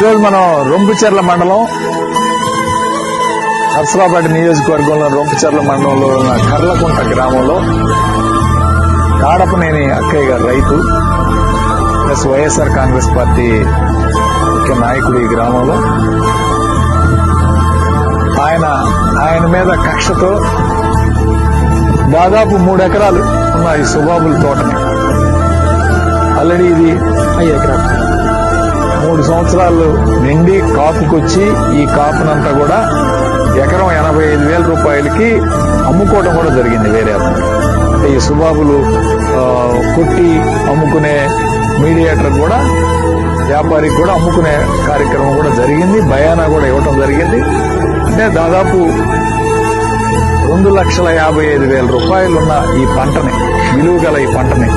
ఈరోజు మనం రొంపిచెర్ల మండలం నర్సరావుపేట నియోజకవర్గంలో రొంపిచెర్ల మండలంలో ఉన్న కర్లకుంట గ్రామంలో కాడపనేని అక్కయ్య గారు రైతు ప్లస్ వైఎస్ఆర్ కాంగ్రెస్ పార్టీ ముఖ్య నాయకుడు ఈ గ్రామంలో. ఆయన మీద కక్షతో దాదాపు 3 ఎకరాలు ఉన్న ఈ సుబాబుల తోటని ఆల్రెడీ ఇది 3 సంవత్సరాలు నిండి కాపుకొచ్చి ఈ కాపునంతా కూడా ఎకరం 85,000 రూపాయలకి అమ్ముకోవడం కూడా జరిగింది వేరే అతను. అంటే ఈ సుబాబులు కొట్టి అమ్ముకునే మీడియేటర్ కూడా వ్యాపారికి కూడా అమ్ముకునే కార్యక్రమం కూడా జరిగింది. బయానా కూడా ఇవ్వటం జరిగింది. అంటే దాదాపు 2,55,000 రూపాయలున్న ఈ పంటని, విలువ గల ఈ పంటని